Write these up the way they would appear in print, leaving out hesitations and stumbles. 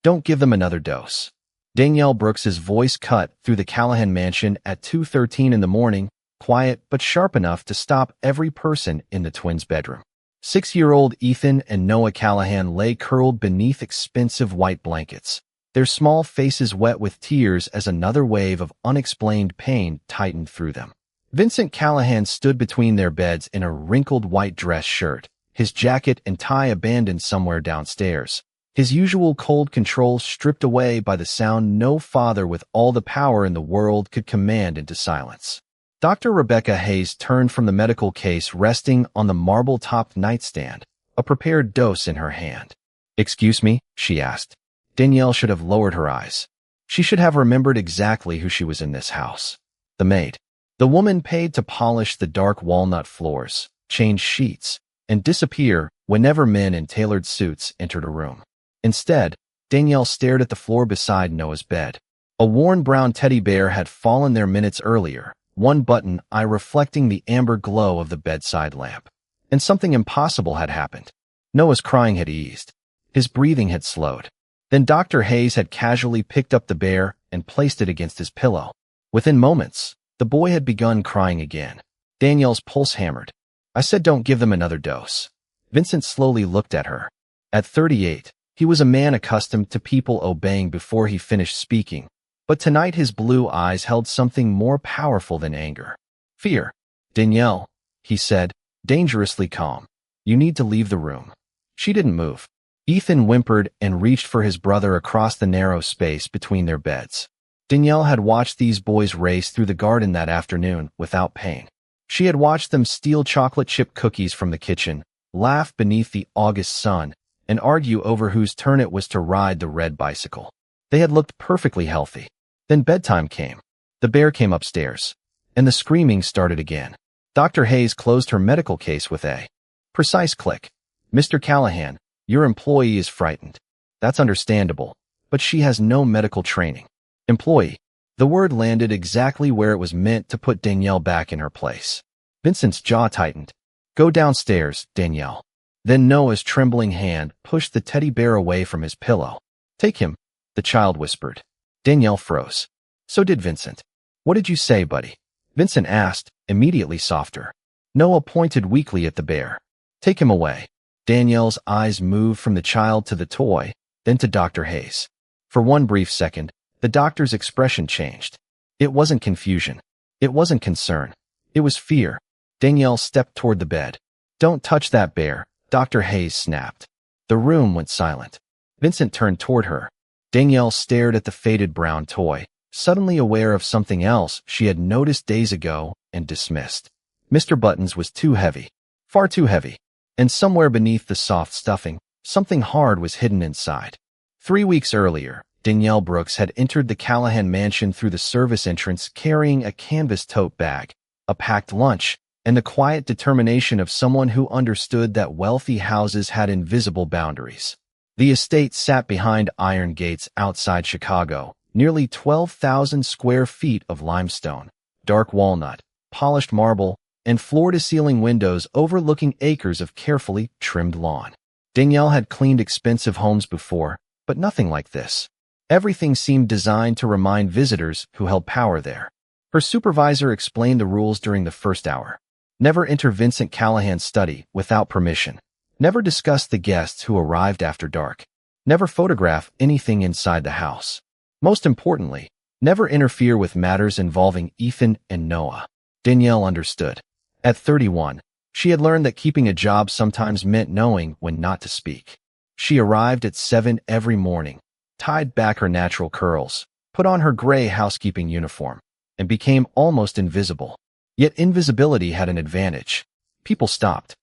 Don't give them another dose. Danielle Brooks's voice cut through the Callahan mansion at 2:13 in the morning, quiet but sharp enough to stop every person in the twins' bedroom. 6-year-old Ethan and Noah Callahan lay curled beneath expensive white blankets, their small faces wet with tears as another wave of unexplained pain tightened through them. Vincent Callahan stood between their beds in a wrinkled white dress shirt, his jacket and tie abandoned somewhere downstairs, his usual cold control stripped away by the sound no father with all the power in the world could command into silence. Dr. Rebecca Hayes turned from the medical case resting on the marble-topped nightstand, a prepared dose in her hand. "Excuse me?" she asked. Danielle should have lowered her eyes. She should have remembered exactly who she was in this house. The maid. The woman paid to polish the dark walnut floors, change sheets, and disappear whenever men in tailored suits entered a room. Instead, Danielle stared at the floor beside Noah's bed. A worn brown teddy bear had fallen there minutes earlier, one button eye reflecting the amber glow of the bedside lamp. And something impossible had happened. Noah's crying had eased. His breathing had slowed. Then Dr. Hayes had casually picked up the bear and placed it against his pillow. Within moments, the boy had begun crying again. Danielle's pulse hammered. "I said don't give them another dose." Vincent slowly looked at her. At 38, he was a man accustomed to people obeying before he finished speaking, but tonight his blue eyes held something more powerful than anger. Fear. "Danielle," he said, dangerously calm. "You need to leave the room." She didn't move. Ethan whimpered and reached for his brother across the narrow space between their beds. Danielle had watched these boys race through the garden that afternoon without pain. She had watched them steal chocolate chip cookies from the kitchen, laugh beneath the August sun, and argue over whose turn it was to ride the red bicycle. They had looked perfectly healthy. Then bedtime came. The bear came upstairs, and the screaming started again. Dr. Hayes closed her medical case with a precise click. "Mr. Callahan, your employee is frightened. That's understandable, but she has no medical training." Employee. The word landed exactly where it was meant to put Danielle back in her place. Vincent's jaw tightened. "Go downstairs, Danielle." Then Noah's trembling hand pushed the teddy bear away from his pillow. "Take him," the child whispered. Danielle froze. So did Vincent. "What did you say, buddy?" Vincent asked, immediately softer. Noah pointed weakly at the bear. "Take him away." Danielle's eyes moved from the child to the toy, then to Dr. Hayes. For one brief second, the doctor's expression changed. It wasn't confusion. It wasn't concern. It was fear. Danielle stepped toward the bed. "Don't touch that bear," Dr. Hayes snapped. The room went silent. Vincent turned toward her. Danielle stared at the faded brown toy, suddenly aware of something else she had noticed days ago and dismissed. Mr. Buttons was too heavy. Far too heavy. And somewhere beneath the soft stuffing, something hard was hidden inside. 3 weeks earlier, Danielle Brooks had entered the Callahan mansion through the service entrance carrying a canvas tote bag, a packed lunch, and the quiet determination of someone who understood that wealthy houses had invisible boundaries. The estate sat behind iron gates outside Chicago, nearly 12,000 square feet of limestone, dark walnut, polished marble, and floor-to-ceiling windows overlooking acres of carefully trimmed lawn. Danielle had cleaned expensive homes before, but nothing like this. Everything seemed designed to remind visitors who held power there. Her supervisor explained the rules during the first hour. Never enter Vincent Callahan's study without permission. Never discuss the guests who arrived after dark. Never photograph anything inside the house. Most importantly, never interfere with matters involving Ethan and Noah. Danielle understood. At 31, she had learned that keeping a job sometimes meant knowing when not to speak. She arrived at 7 every morning, tied back her natural curls, put on her gray housekeeping uniform, and became almost invisible. Yet invisibility had an advantage. People stopped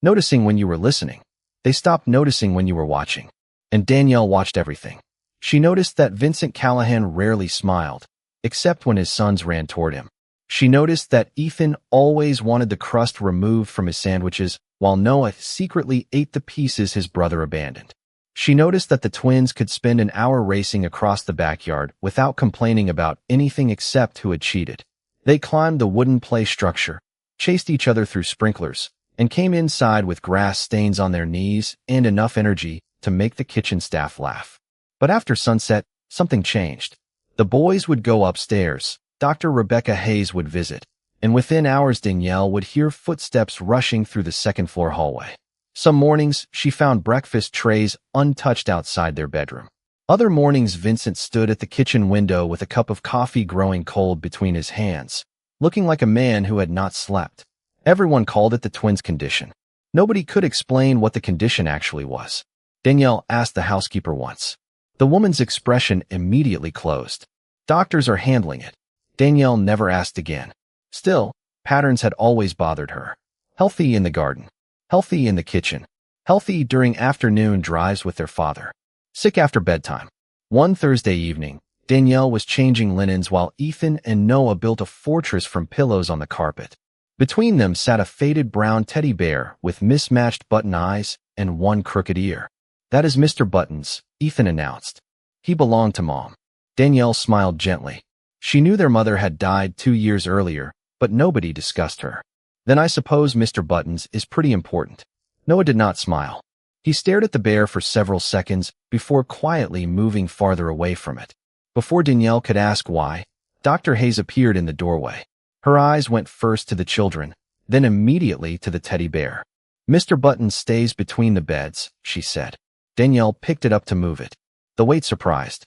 noticing when you were listening. They stopped noticing when you were watching. And Danielle watched everything. She noticed that Vincent Callahan rarely smiled, except when his sons ran toward him. She noticed that Ethan always wanted the crust removed from his sandwiches, while Noah secretly ate the pieces his brother abandoned. She noticed that the twins could spend an hour racing across the backyard without complaining about anything except who had cheated. They climbed the wooden play structure, chased each other through sprinklers, and came inside with grass stains on their knees and enough energy to make the kitchen staff laugh. But after sunset, something changed. The boys would go upstairs, Dr. Rebecca Hayes would visit, and within hours Danielle would hear footsteps rushing through the second-floor hallway. Some mornings, she found breakfast trays untouched outside their bedroom. Other mornings Vincent stood at the kitchen window with a cup of coffee growing cold between his hands, looking like a man who had not slept. Everyone called it the twins' condition. Nobody could explain what the condition actually was. Danielle asked the housekeeper once. The woman's expression immediately closed. Doctors are handling it. Danielle never asked again. Still, patterns had always bothered her. Healthy in the garden. Healthy in the kitchen. Healthy during afternoon drives with their father. Sick after bedtime. One Thursday evening, Danielle was changing linens while Ethan and Noah built a fortress from pillows on the carpet. Between them sat a faded brown teddy bear with mismatched button eyes and one crooked ear. "That is Mr. Buttons," Ethan announced. "He belonged to Mom." Danielle smiled gently. She knew their mother had died 2 years earlier, but nobody discussed her. "Then I suppose Mr. Buttons is pretty important." Noah did not smile. He stared at the bear for several seconds before quietly moving farther away from it. Before Danielle could ask why, Dr. Hayes appeared in the doorway. Her eyes went first to the children, then immediately to the teddy bear. "Mr. Buttons stays between the beds," she said. Danielle picked it up to move it. The weight surprised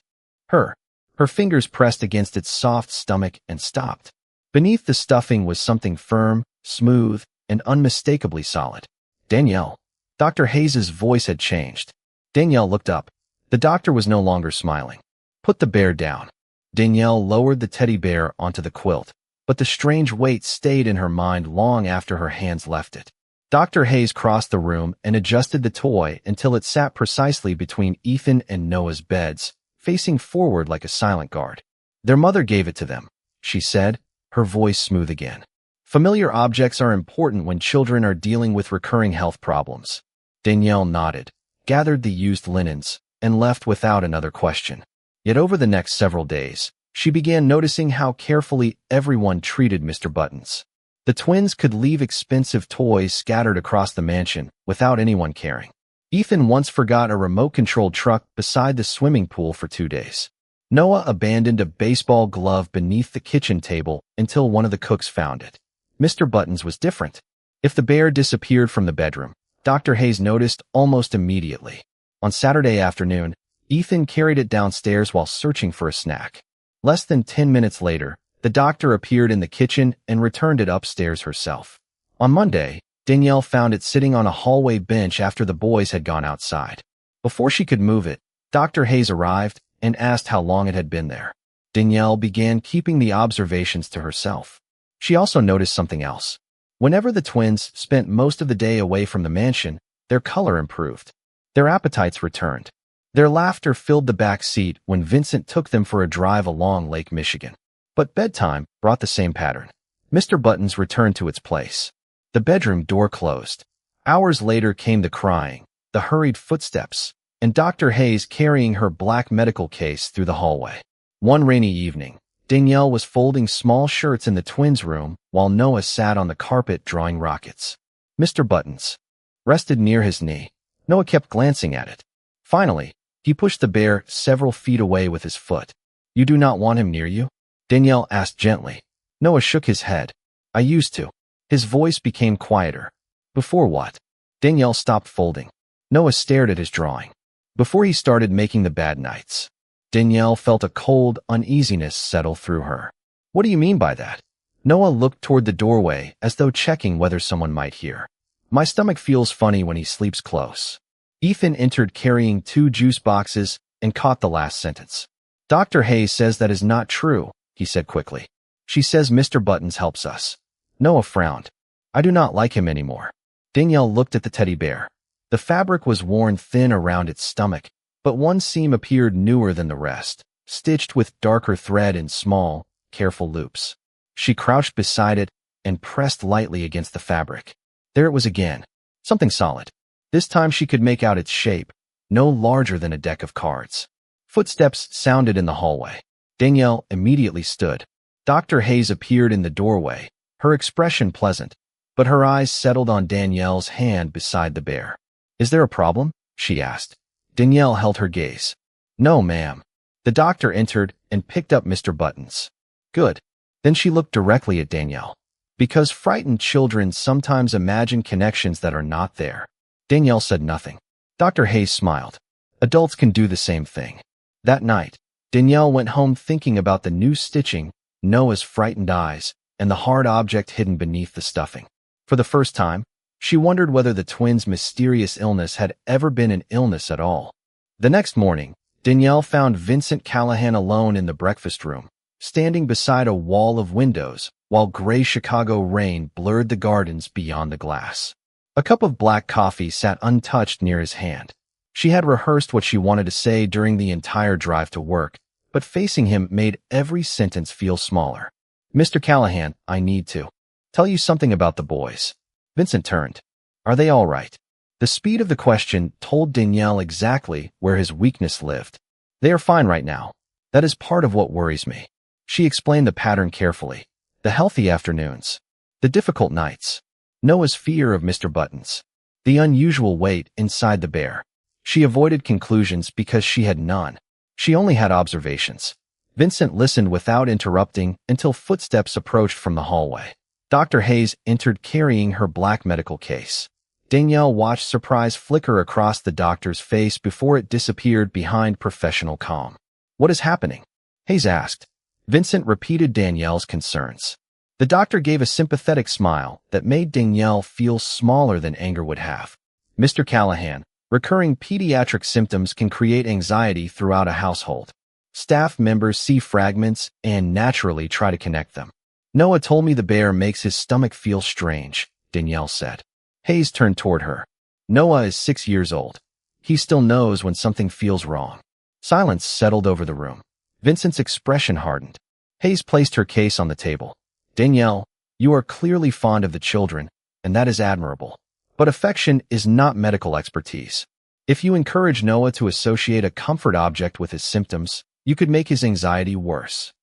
her. Her fingers pressed against its soft stomach and stopped. Beneath the stuffing was something firm, smooth, and unmistakably solid. "Danielle." Dr. Hayes's voice had changed. Danielle looked up. The doctor was no longer smiling. "Put the bear down." Danielle lowered the teddy bear onto the quilt, but the strange weight stayed in her mind long after her hands left it. Dr. Hayes crossed the room and adjusted the toy until it sat precisely between Ethan and Noah's beds, facing forward like a silent guard. "Their mother gave it to them," she said, her voice smooth again. "Familiar objects are important when children are dealing with recurring health problems." Danielle nodded, gathered the used linens, and left without another question. Yet over the next several days, she began noticing how carefully everyone treated Mr. Buttons. The twins could leave expensive toys scattered across the mansion without anyone caring. Ethan once forgot a remote-controlled truck beside the swimming pool for 2 days. Noah abandoned a baseball glove beneath the kitchen table until one of the cooks found it. Mr. Buttons was different. If the bear disappeared from the bedroom, Dr. Hayes noticed almost immediately. On Saturday afternoon, Ethan carried it downstairs while searching for a snack. Less than 10 minutes later, the doctor appeared in the kitchen and returned it upstairs herself. On Monday, Danielle found it sitting on a hallway bench after the boys had gone outside. Before she could move it, Dr. Hayes arrived and asked how long it had been there. Danielle began keeping the observations to herself. She also noticed something else. Whenever the twins spent most of the day away from the mansion, their color improved. Their appetites returned. Their laughter filled the back seat when Vincent took them for a drive along Lake Michigan. But bedtime brought the same pattern. Mr. Buttons returned to its place. The bedroom door closed. Hours later came the crying, the hurried footsteps, and Dr. Hayes carrying her black medical case through the hallway. One rainy evening, Danielle was folding small shirts in the twins' room while Noah sat on the carpet drawing rockets. Mr. Buttons rested near his knee. Noah kept glancing at it. Finally, he pushed the bear several feet away with his foot. "You do not want him near you?" Danielle asked gently. Noah shook his head. "I used to." His voice became quieter. "Before what?" Danielle stopped folding. Noah stared at his drawing. "Before he started making the bad nights." Danielle felt a cold uneasiness settle through her. "What do you mean by that?" Noah looked toward the doorway as though checking whether someone might hear. "My stomach feels funny when he sleeps close." Ethan entered carrying 2 juice boxes and caught the last sentence. "Dr. Hayes says that is not true," he said quickly. "She says Mr. Buttons helps us." Noah frowned. "I do not like him anymore." Danielle looked at the teddy bear. The fabric was worn thin around its stomach, but one seam appeared newer than the rest, stitched with darker thread in small, careful loops. She crouched beside it and pressed lightly against the fabric. There it was again, something solid. This time she could make out its shape, no larger than a deck of cards. Footsteps sounded in the hallway. Danielle immediately stood. Dr. Hayes appeared in the doorway, her expression pleasant, but her eyes settled on Danielle's hand beside the bear. "Is there a problem?" she asked. Danielle held her gaze. No, ma'am. The doctor entered and picked up Mr. Buttons. Good. Then she looked directly at Danielle. Because frightened children sometimes imagine connections that are not there. Danielle said nothing. Dr. Hayes smiled. Adults can do the same thing. That night, Danielle went home thinking about the new stitching, Noah's frightened eyes, and the hard object hidden beneath the stuffing. For the first time, she wondered whether the twins' mysterious illness had ever been an illness at all. The next morning, Danielle found Vincent Callahan alone in the breakfast room, standing beside a wall of windows, while gray Chicago rain blurred the gardens beyond the glass. A cup of black coffee sat untouched near his hand. She had rehearsed what she wanted to say during the entire drive to work, but facing him made every sentence feel smaller. Mr. Callahan, I need to tell you something about the boys. Vincent turned. Are they all right? The speed of the question told Danielle exactly where his weakness lived. They are fine right now. That is part of what worries me. She explained the pattern carefully. The healthy afternoons. The difficult nights. Noah's fear of Mr. Buttons. The unusual weight inside the bear. She avoided conclusions because she had none. She only had observations. Vincent listened without interrupting until footsteps approached from the hallway. Dr. Hayes entered carrying her black medical case. Danielle watched surprise flicker across the doctor's face before it disappeared behind professional calm. What is happening? Hayes asked. Vincent repeated Danielle's concerns. The doctor gave a sympathetic smile that made Danielle feel smaller than anger would have. Mr. Callahan, recurring pediatric symptoms can create anxiety throughout a household. Staff members see fragments and naturally try to connect them. Noah told me the bear makes his stomach feel strange, Danielle said. Hayes turned toward her. Noah is 6 years old. He still knows when something feels wrong. Silence settled over the room. Vincent's expression hardened. Hayes placed her case on the table. Danielle, you are clearly fond of the children, and that is admirable. But affection is not medical expertise. If you encourage Noah to associate a comfort object with his symptoms, you could make his anxiety worse.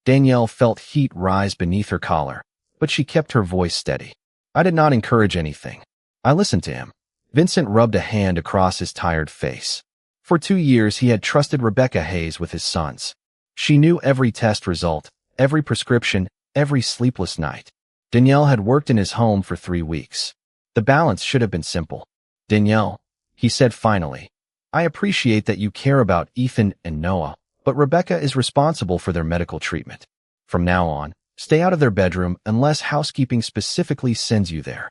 Danielle felt heat rise beneath her collar, but she kept her voice steady. I did not encourage anything. I listened to him. Vincent rubbed a hand across his tired face. For 2 years he had trusted Rebecca Hayes with his sons. She knew every test result, every prescription, every sleepless night. Danielle had worked in his home for 3 weeks. The balance should have been simple. Danielle, he said finally, I appreciate that you care about Ethan and Noah, but Rebecca is responsible for their medical treatment. From now on, stay out of their bedroom unless housekeeping specifically sends you there.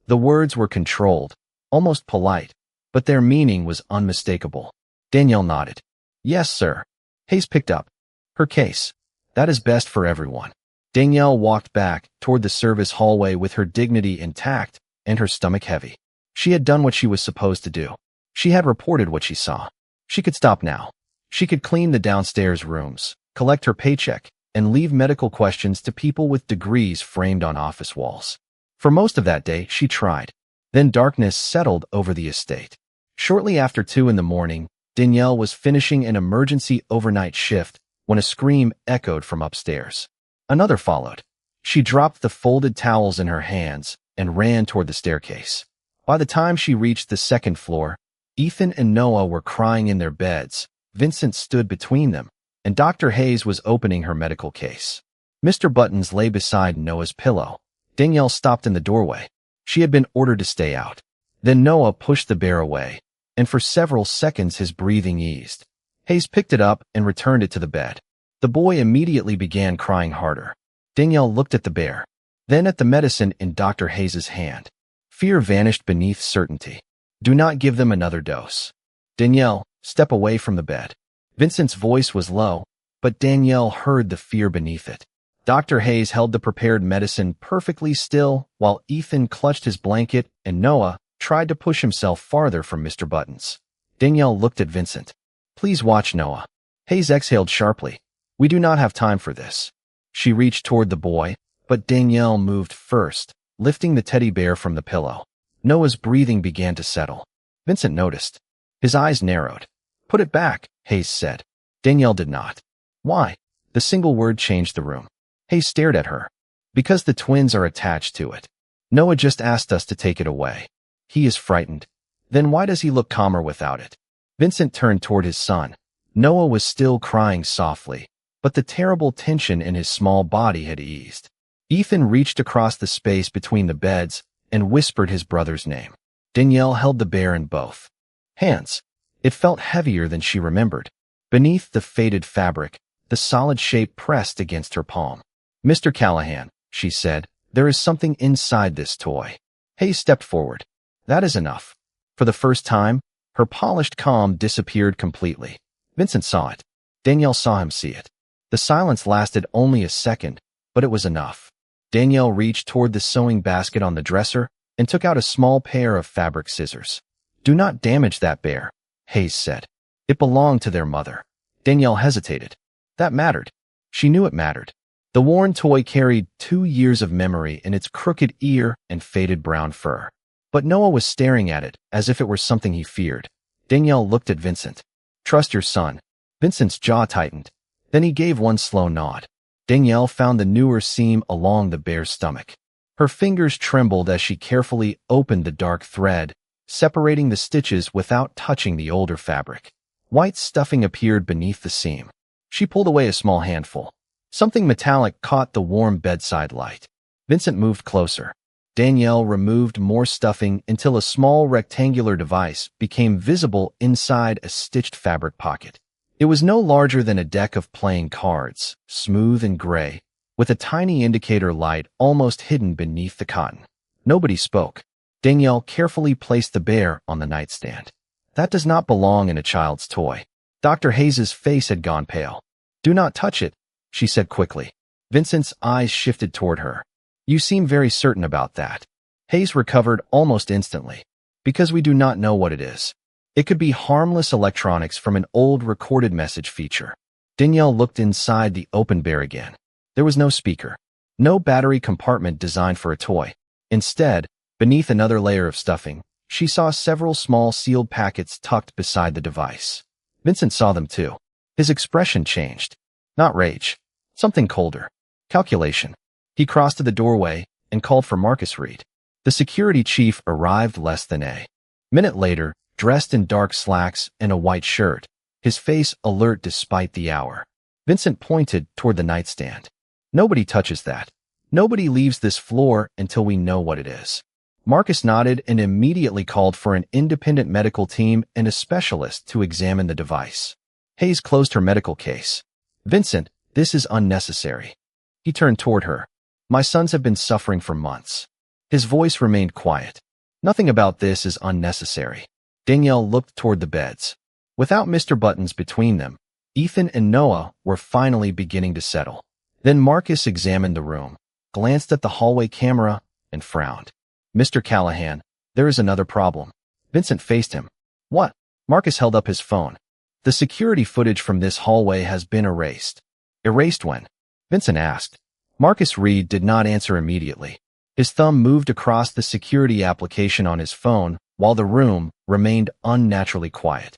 The words were controlled, almost polite, but their meaning was unmistakable. Danielle nodded. Yes, sir. Hayes picked up her case. That is best for everyone. Danielle walked back toward the service hallway with her dignity intact and her stomach heavy. She had done what she was supposed to do. She had reported what she saw. She could stop now. She could clean the downstairs rooms, collect her paycheck, and leave medical questions to people with degrees framed on office walls. For most of that day, she tried. Then darkness settled over the estate. Shortly after 2 in the morning, Danielle was finishing an emergency overnight shift when a scream echoed from upstairs. Another followed. She dropped the folded towels in her hands and ran toward the staircase. By the time she reached the 2nd floor, Ethan and Noah were crying in their beds. Vincent stood between them, and Dr. Hayes was opening her medical case. Mr. Buttons lay beside Noah's pillow. Danielle stopped in the doorway. She had been ordered to stay out. Then Noah pushed the bear away, and for several seconds his breathing eased. Hayes picked it up and returned it to the bed. The boy immediately began crying harder. Danielle looked at the bear, then at the medicine in Dr. Hayes's hand. Fear vanished beneath certainty. Do not give them another dose. Danielle, step away from the bed. Vincent's voice was low, but Danielle heard the fear beneath it. Dr. Hayes held the prepared medicine perfectly still while Ethan clutched his blanket and Noah tried to push himself farther from Mr. Buttons. Danielle looked at Vincent. Please watch Noah. Hayes exhaled sharply. We do not have time for this. She reached toward the boy, but Danielle moved first, lifting the teddy bear from the pillow. Noah's breathing began to settle. Vincent noticed. His eyes narrowed. Put it back, Hayes said. Danielle did not. Why? The single word changed the room. Hayes stared at her. Because the twins are attached to it. Noah just asked us to take it away. He is frightened. Then why does he look calmer without it? Vincent turned toward his son. Noah was still crying softly, but the terrible tension in his small body had eased. Ethan reached across the space between the beds and whispered his brother's name. Danielle held the bear in both hands. It felt heavier than she remembered. Beneath the faded fabric, the solid shape pressed against her palm. "Mr. Callahan," she said, "there is something inside this toy." Hayes stepped forward. "That is enough." For the first time, her polished calm disappeared completely. Vincent saw it. Danielle saw him see it. The silence lasted only a second, but it was enough. Danielle reached toward the sewing basket on the dresser and took out a small pair of fabric scissors. "Do not damage that bear," Hayes said. "It belonged to their mother." Danielle hesitated. That mattered. She knew it mattered. The worn toy carried 2 years of memory in its crooked ear and faded brown fur. But Noah was staring at it as if it were something he feared. Danielle looked at Vincent. "Trust your son." Vincent's jaw tightened. Then he gave one slow nod. Danielle found the newer seam along the bear's stomach. Her fingers trembled as she carefully opened the dark thread, separating the stitches without touching the older fabric. White stuffing appeared beneath the seam. She pulled away a small handful. Something metallic caught the warm bedside light. Vincent moved closer. Danielle removed more stuffing until a small rectangular device became visible inside a stitched fabric pocket. It was no larger than a deck of playing cards, smooth and gray, with a tiny indicator light almost hidden beneath the cotton. Nobody spoke. Danielle carefully placed the bear on the nightstand. "That does not belong in a child's toy." Dr. Hayes's face had gone pale. "Do not touch it," she said quickly. Vincent's eyes shifted toward her. "You seem very certain about that." Hayes recovered almost instantly. "Because we do not know what it is. It could be harmless electronics from an old recorded message feature." Danielle looked inside the open bear again. There was no speaker. No battery compartment designed for a toy. Instead, beneath another layer of stuffing, she saw several small sealed packets tucked beside the device. Vincent saw them too. His expression changed. Not rage. Something colder. Calculation. He crossed to the doorway and called for Marcus Reed. The security chief arrived less than a minute later, dressed in dark slacks and a white shirt, his face alert despite the hour. Vincent pointed toward the nightstand. "Nobody touches that. Nobody leaves this floor until we know what it is." Marcus nodded and immediately called for an independent medical team and a specialist to examine the device. Hayes closed her medical case. "Vincent, this is unnecessary." He turned toward her. "My sons have been suffering for months." His voice remained quiet. "Nothing about this is unnecessary." Danielle looked toward the beds. Without Mr. Buttons between them, Ethan and Noah were finally beginning to settle. Then Marcus examined the room, glanced at the hallway camera, and frowned. "Mr. Callahan, there is another problem." Vincent faced him. "What?" Marcus held up his phone. "The security footage from this hallway has been erased." "Erased when?" Vincent asked. Marcus Reed did not answer immediately. His thumb moved across the security application on his phone while the room remained unnaturally quiet.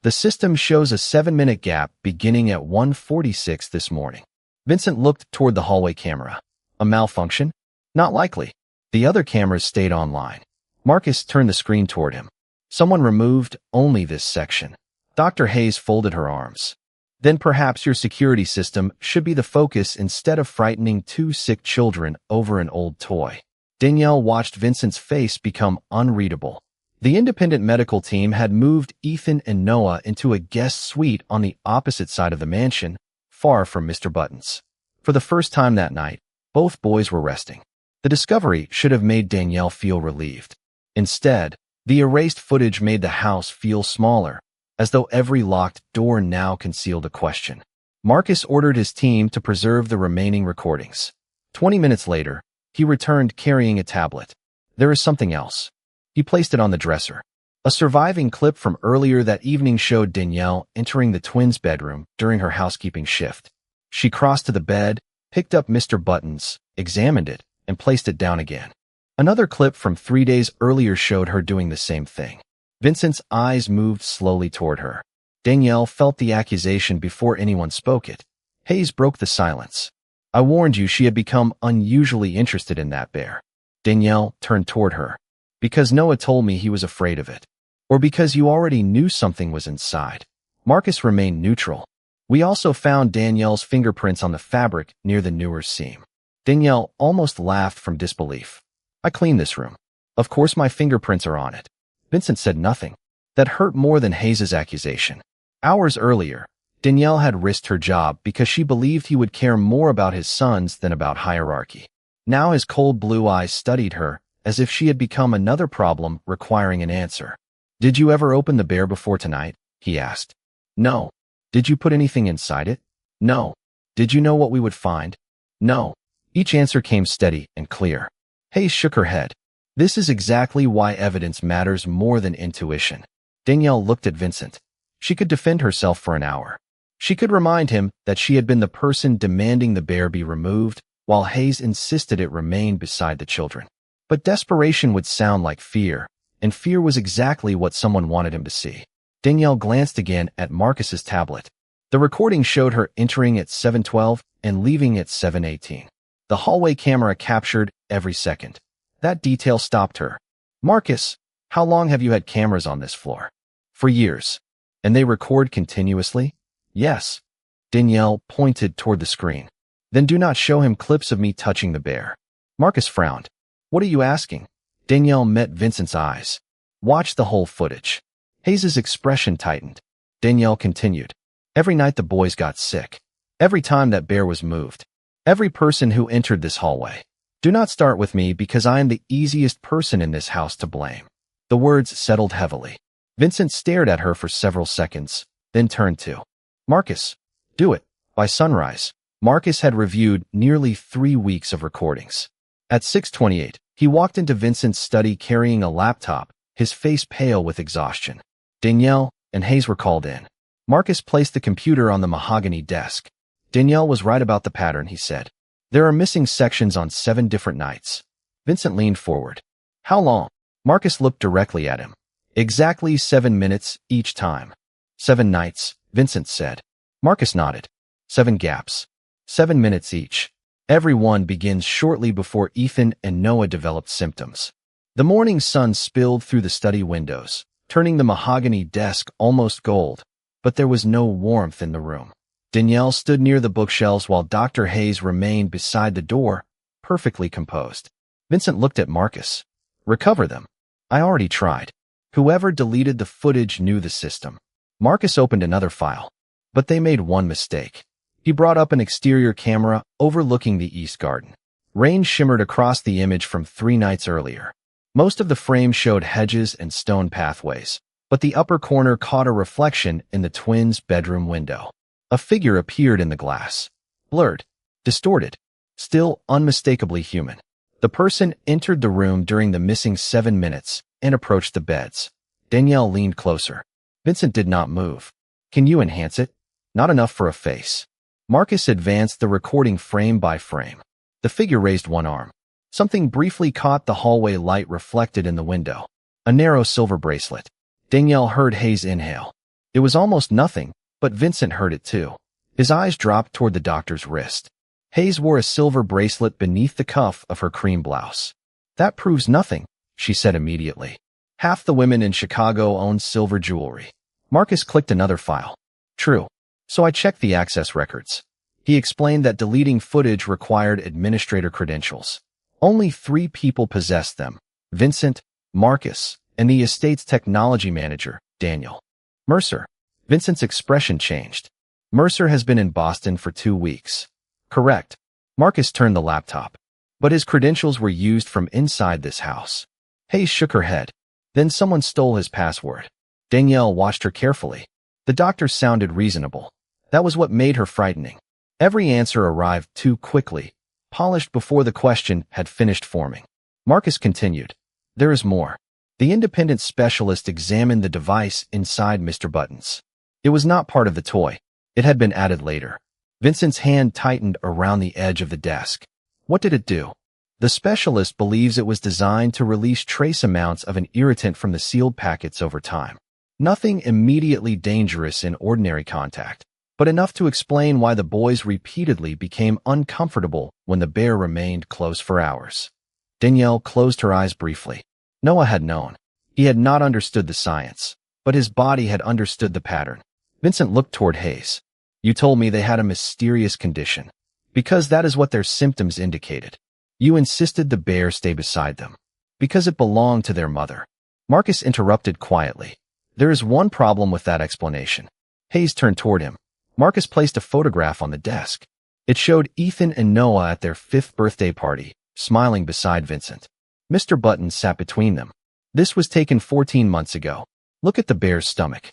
"The system shows a 7-minute gap beginning at 1:46 this morning." Vincent looked toward the hallway camera. "A malfunction? Not likely." The other cameras stayed online. Marcus turned the screen toward him. "Someone removed only this section." Dr. Hayes folded her arms. "Then perhaps your security system should be the focus instead of frightening 2 sick children over an old toy." Danielle watched Vincent's face become unreadable. The independent medical team had moved Ethan and Noah into a guest suite on the opposite side of the mansion, far from Mr. Buttons. For the first time that night, both boys were resting. The discovery should have made Danielle feel relieved. Instead, the erased footage made the house feel smaller, as though every locked door now concealed a question. Marcus ordered his team to preserve the remaining recordings. 20 minutes later, he returned carrying a tablet. "There is something else." He placed it on the dresser. A surviving clip from earlier that evening showed Danielle entering the twins' bedroom during her housekeeping shift. She crossed to the bed, picked up Mr. Buttons, examined it, and placed it down again. Another clip from 3 days earlier showed her doing the same thing. Vincent's eyes moved slowly toward her. Danielle felt the accusation before anyone spoke it. Hayes broke the silence. "I warned you she had become unusually interested in that bear." Danielle turned toward her. "Because Noah told me he was afraid of it. Or because you already knew something was inside." Marcus remained neutral. We also found Danielle's fingerprints on the fabric near the Newer's seam. Danielle almost laughed from disbelief. I cleaned this room. Of course my fingerprints are on it. Vincent said nothing. That hurt more than Hayes's accusation. Hours earlier, Danielle had risked her job because she believed he would care more about his sons than about hierarchy. Now his cold blue eyes studied her, as if she had become another problem requiring an answer. Did you ever open the bear before tonight? He asked. No. Did you put anything inside it? No. Did you know what we would find? No. Each answer came steady and clear. Hayes shook her head. This is exactly why evidence matters more than intuition. Danielle looked at Vincent. She could defend herself for an hour. She could remind him that she had been the person demanding the bear be removed, while Hayes insisted it remain beside the children. But desperation would sound like fear, and fear was exactly what someone wanted him to see. Danielle glanced again at Marcus's tablet. The recording showed her entering at 7:12 and leaving at 7:18. The hallway camera captured every second. That detail stopped her. Marcus, how long have you had cameras on this floor? For years. And they record continuously? Yes. Danielle pointed toward the screen. Then do not show him clips of me touching the bear. Marcus frowned. What are you asking? Danielle met Vincent's eyes. Watch the whole footage. Hayes's expression tightened. Danielle continued. Every night the boys got sick. Every time that bear was moved. Every person who entered this hallway. Do not start with me because I am the easiest person in this house to blame. The words settled heavily. Vincent stared at her for several seconds, then turned to Marcus. Do it. By sunrise, Marcus had reviewed nearly 3 weeks of recordings. At 6:28, he walked into Vincent's study carrying a laptop, his face pale with exhaustion. Danielle and Hayes were called in. Marcus placed the computer on the mahogany desk. Danielle was right about the pattern, he said. There are missing sections on 7 different nights. Vincent leaned forward. How long? Marcus looked directly at him. Exactly 7 minutes each time. 7 nights, Vincent said. Marcus nodded. 7 gaps. 7 minutes each. Every one begins shortly before Ethan and Noah developed symptoms. The morning sun spilled through the study windows, turning the mahogany desk almost gold, but there was no warmth in the room. Danielle stood near the bookshelves while Dr. Hayes remained beside the door, perfectly composed. Vincent looked at Marcus. Recover them. I already tried. Whoever deleted the footage knew the system. Marcus opened another file, but they made one mistake. He brought up an exterior camera overlooking the east garden. Rain shimmered across the image from 3 nights earlier. Most of the frame showed hedges and stone pathways, but the upper corner caught a reflection in the twins' bedroom window. A figure appeared in the glass. Blurred, distorted, still unmistakably human. The person entered the room during the missing 7 minutes and approached the beds. Danielle leaned closer. Vincent did not move. Can you enhance it? Not enough for a face. Marcus advanced the recording frame by frame. The figure raised one arm. Something briefly caught the hallway light reflected in the window. A narrow silver bracelet. Danielle heard Hayes inhale. It was almost nothing, but Vincent heard it too. His eyes dropped toward the doctor's wrist. Hayes wore a silver bracelet beneath the cuff of her cream blouse. That proves nothing, she said immediately. Half the women in Chicago own silver jewelry. Marcus clicked another file. True. So I checked the access records. He explained that deleting footage required administrator credentials. Only 3 people possessed them. Vincent, Marcus, and the estate's technology manager, Daniel. Mercer. Vincent's expression changed. Mercer has been in Boston for 2 weeks. Correct. Marcus turned the laptop. But his credentials were used from inside this house. Hayes shook her head. Then someone stole his password. Danielle watched her carefully. The doctor sounded reasonable. That was what made her frightening. Every answer arrived too quickly, polished before the question had finished forming. Marcus continued. There is more. The independent specialist examined the device inside Mr. Button's. It was not part of the toy. It had been added later. Vincent's hand tightened around the edge of the desk. What did it do? The specialist believes it was designed to release trace amounts of an irritant from the sealed packets over time. Nothing immediately dangerous in ordinary contact, but enough to explain why the boys repeatedly became uncomfortable when the bear remained close for hours. Danielle closed her eyes briefly. Noah had known. He had not understood the science, but his body had understood the pattern. Vincent looked toward Hayes. You told me they had a mysterious condition. Because that is what their symptoms indicated. You insisted the bear stay beside them. Because it belonged to their mother. Marcus interrupted quietly. There is one problem with that explanation. Hayes turned toward him. Marcus placed a photograph on the desk. It showed Ethan and Noah at their 5th birthday party, smiling beside Vincent. Mr. Button sat between them. This was taken 14 months ago. Look at the bear's stomach.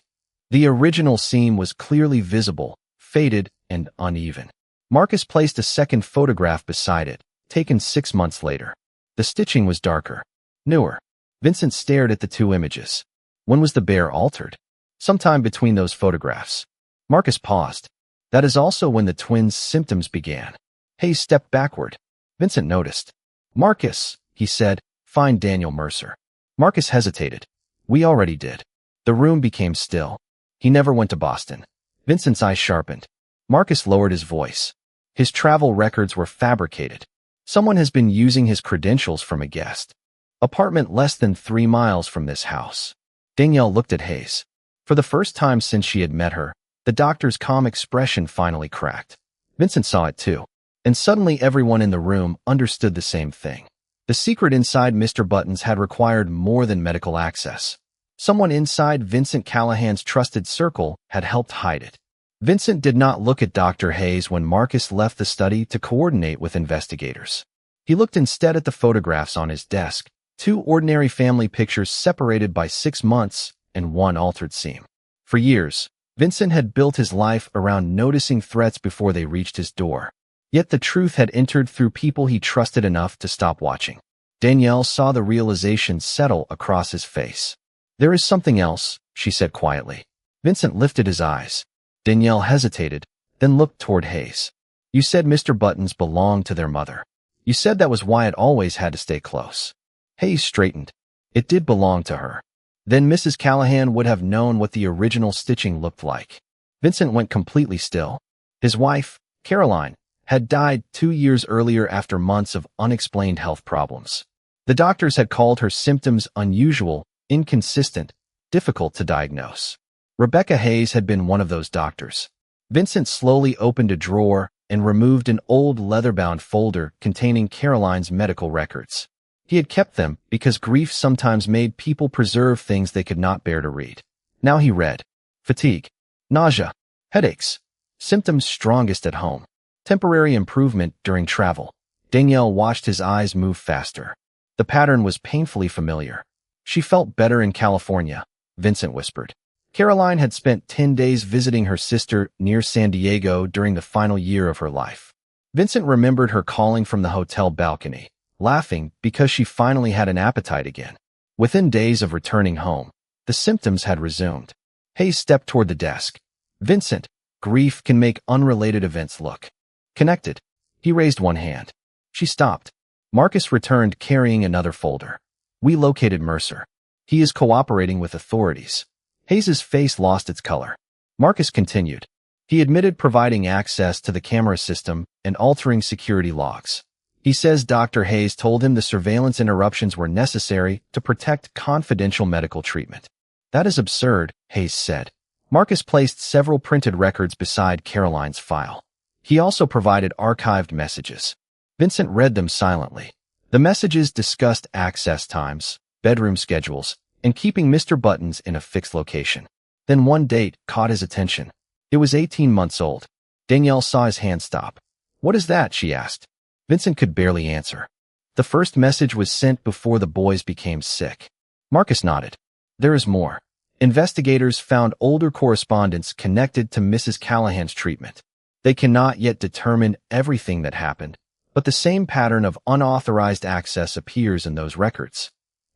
The original seam was clearly visible, faded, and uneven. Marcus placed a second photograph beside it, taken 6 months later. The stitching was darker, newer. Vincent stared at the two images. When was the bear altered? Sometime between those photographs. Marcus paused. That is also when the twins' symptoms began. Hayes stepped backward. Vincent noticed. Marcus, he said, find Daniel Mercer. Marcus hesitated. We already did. The room became still. He never went to Boston. Vincent's eyes sharpened. Marcus lowered his voice. His travel records were fabricated. Someone has been using his credentials from a guest. Apartment less than 3 miles from this house. Danielle looked at Hayes. For the first time since she had met her, the doctor's calm expression finally cracked. Vincent saw it too. And suddenly everyone in the room understood the same thing. The secret inside Mr. Button's had required more than medical access. Someone inside Vincent Callahan's trusted circle had helped hide it. Vincent did not look at Dr. Hayes when Marcus left the study to coordinate with investigators. He looked instead at the photographs on his desk, 2 ordinary family pictures separated by 6 months and 1 altered seam. For years, Vincent had built his life around noticing threats before they reached his door. Yet the truth had entered through people he trusted enough to stop watching. Danielle saw the realization settle across his face. There is something else, she said quietly. Vincent lifted his eyes. Danielle hesitated, then looked toward Hayes. You said Mr. Button's belonged to their mother. You said that was why it always had to stay close. Hayes straightened. It did belong to her. Then Mrs. Callahan would have known what the original stitching looked like. Vincent went completely still. His wife, Caroline, had died 2 years earlier after months of unexplained health problems. The doctors had called her symptoms unusual, inconsistent, difficult to diagnose. Rebecca Hayes had been one of those doctors. Vincent slowly opened a drawer and removed an old leather-bound folder containing Caroline's medical records. He had kept them because grief sometimes made people preserve things they could not bear to read. Now he read. Fatigue, nausea, headaches, symptoms strongest at home, temporary improvement during travel. Danielle watched his eyes move faster. The pattern was painfully familiar. She felt better in California, Vincent whispered. Caroline had spent 10 days visiting her sister near San Diego during the final year of her life. Vincent remembered her calling from the hotel balcony, laughing because she finally had an appetite again. Within days of returning home, the symptoms had resumed. Hayes stepped toward the desk. Vincent, grief can make unrelated events look connected. He raised one hand. She stopped. Marcus returned carrying another folder. We located Mercer. He is cooperating with authorities. Hayes's face lost its color. Marcus continued. He admitted providing access to the camera system and altering security logs. He says Dr. Hayes told him the surveillance interruptions were necessary to protect confidential medical treatment. That is absurd, Hayes said. Marcus placed several printed records beside Caroline's file. He also provided archived messages. Vincent read them silently. The messages discussed access times, bedroom schedules, and keeping Mr. Buttons in a fixed location. Then one date caught his attention. It was 18 months old. Danielle saw his hand stop. What is that? She asked. Vincent could barely answer. The first message was sent before the boys became sick. Marcus nodded. There is more. Investigators found older correspondence connected to Mrs. Callahan's treatment. They cannot yet determine everything that happened, but the same pattern of unauthorized access appears in those records.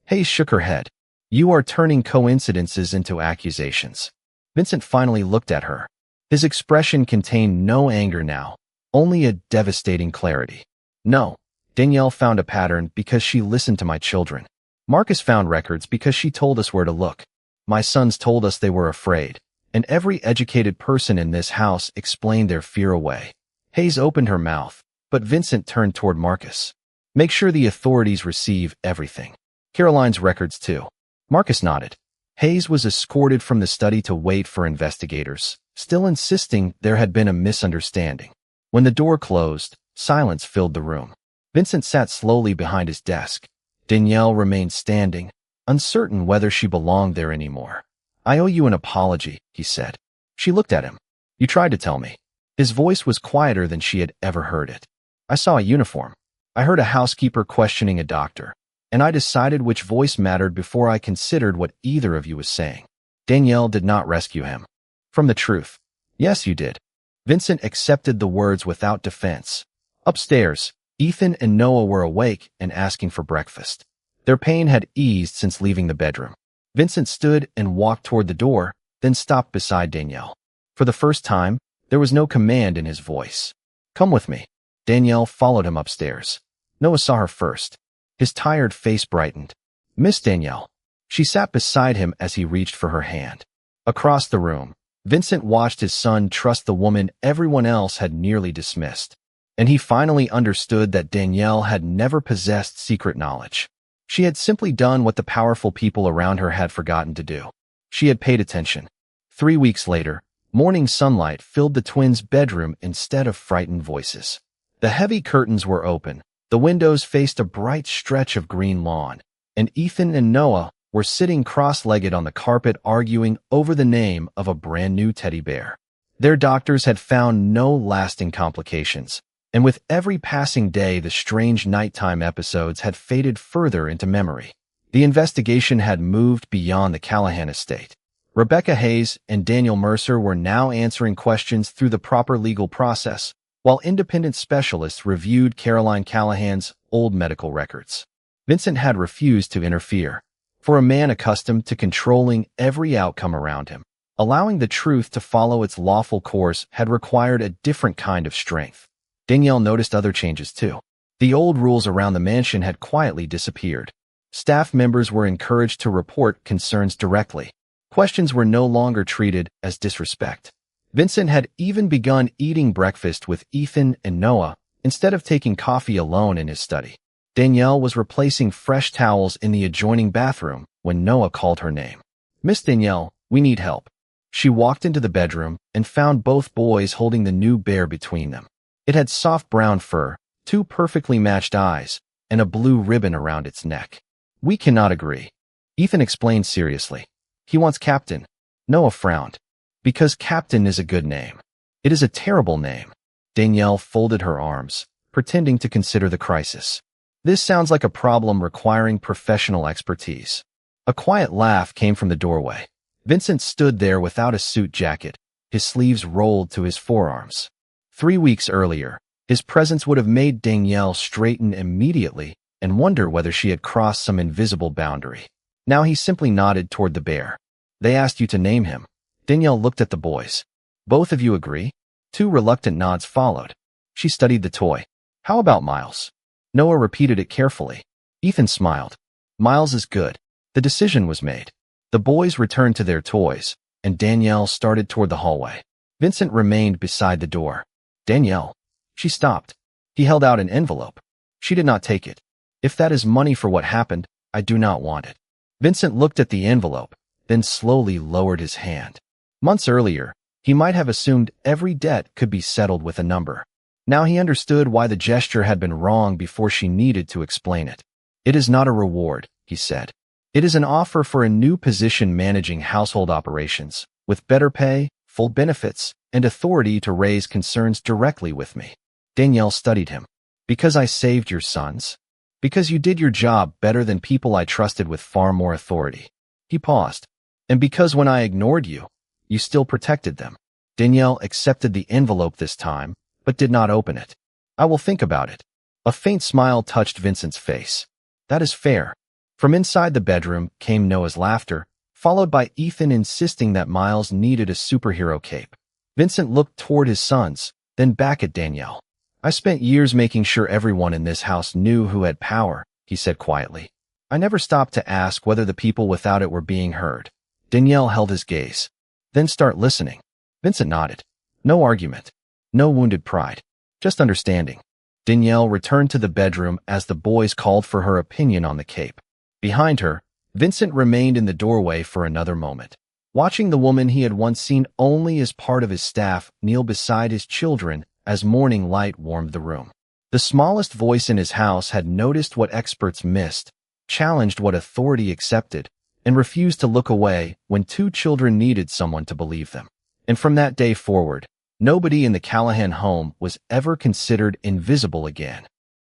Hayes shook her head. You are turning coincidences into accusations. Vincent finally looked at her. His expression contained no anger now, only a devastating clarity. No, Danielle found a pattern because she listened to my children. Marcus found records because she told us where to look. My sons told us they were afraid, and every educated person in this house explained their fear away. Hayes opened her mouth, but Vincent turned toward Marcus. Make sure the authorities receive everything. Caroline's records too. Marcus nodded. Hayes was escorted from the study to wait for investigators, still insisting there had been a misunderstanding. When the door closed, silence filled the room. Vincent sat slowly behind his desk. Danielle remained standing, uncertain whether she belonged there anymore. "I owe you an apology," he said. She looked at him. "You tried to tell me." His voice was quieter than she had ever heard it. "I saw a uniform. I heard a housekeeper questioning a doctor, and I decided which voice mattered before I considered what either of you was saying." Danielle did not rescue him from the truth. "Yes, you did." Vincent accepted the words without defense. Upstairs, Ethan and Noah were awake and asking for breakfast. Their pain had eased since leaving the bedroom. Vincent stood and walked toward the door, then stopped beside Danielle. For the first time, there was no command in his voice. "Come with me." Danielle followed him upstairs. Noah saw her first. His tired face brightened. "Miss Danielle." She sat beside him as he reached for her hand. Across the room, Vincent watched his son trust the woman everyone else had nearly dismissed. And he finally understood that Danielle had never possessed secret knowledge. She had simply done what the powerful people around her had forgotten to do. She had paid attention. 3 weeks later, morning sunlight filled the twins' bedroom instead of frightened voices. The heavy curtains were open, the windows faced a bright stretch of green lawn, and Ethan and Noah were sitting cross-legged on the carpet arguing over the name of a brand-new teddy bear. Their doctors had found no lasting complications, and with every passing day the strange nighttime episodes had faded further into memory. The investigation had moved beyond the Callahan estate. Rebecca Hayes and Daniel Mercer were now answering questions through the proper legal process, while independent specialists reviewed Caroline Callahan's old medical records. Vincent had refused to interfere. For a man accustomed to controlling every outcome around him, allowing the truth to follow its lawful course had required a different kind of strength. Danielle noticed other changes too. The old rules around the mansion had quietly disappeared. Staff members were encouraged to report concerns directly. Questions were no longer treated as disrespect. Vincent had even begun eating breakfast with Ethan and Noah instead of taking coffee alone in his study. Danielle was replacing fresh towels in the adjoining bathroom when Noah called her name. "Miss Danielle, we need help." She walked into the bedroom and found both boys holding the new bear between them. It had soft brown fur, 2 perfectly matched eyes, and a blue ribbon around its neck. "We cannot agree," Ethan explained seriously. "He wants Captain." Noah frowned. "Because Captain is a good name. It is a terrible name." Danielle folded her arms, pretending to consider the crisis. "This sounds like a problem requiring professional expertise." A quiet laugh came from the doorway. Vincent stood there without a suit jacket, his sleeves rolled to his forearms. 3 weeks earlier, his presence would have made Danielle straighten immediately and wonder whether she had crossed some invisible boundary. Now he simply nodded toward the bear. "They asked you to name him." Danielle looked at the boys. "Both of you agree?" 2 reluctant nods followed. She studied the toy. "How about Miles?" Noah repeated it carefully. Ethan smiled. "Miles is good." The decision was made. The boys returned to their toys, and Danielle started toward the hallway. Vincent remained beside the door. "Danielle." She stopped. He held out an envelope. She did not take it. "If that is money for what happened, I do not want it." Vincent looked at the envelope, then slowly lowered his hand. Months earlier, he might have assumed every debt could be settled with a number. Now he understood why the gesture had been wrong before she needed to explain it. "It is not a reward," he said. "It is an offer for a new position managing household operations, with better pay, full benefits, and authority to raise concerns directly with me." Danielle studied him. "Because I saved your sons? Because you did your job better than people I trusted with far more authority." He paused. "And because when I ignored you, you still protected them." Danielle accepted the envelope this time, but did not open it. "I will think about it." A faint smile touched Vincent's face. "That is fair." From inside the bedroom came Noah's laughter, followed by Ethan insisting that Miles needed a superhero cape. Vincent looked toward his sons, then back at Danielle. "I spent years making sure everyone in this house knew who had power," he said quietly. "I never stopped to ask whether the people without it were being heard." Danielle held his gaze. "Then start listening." Vincent nodded. No argument. No wounded pride. Just understanding. Danielle returned to the bedroom as the boys called for her opinion on the cape. Behind her, Vincent remained in the doorway for another moment, watching the woman he had once seen only as part of his staff kneel beside his children as morning light warmed the room. The smallest voice in his house had noticed what experts missed, challenged what authority accepted, and refused to look away when two children needed someone to believe them. And from that day forward, nobody in the Callahan home was ever considered invisible again.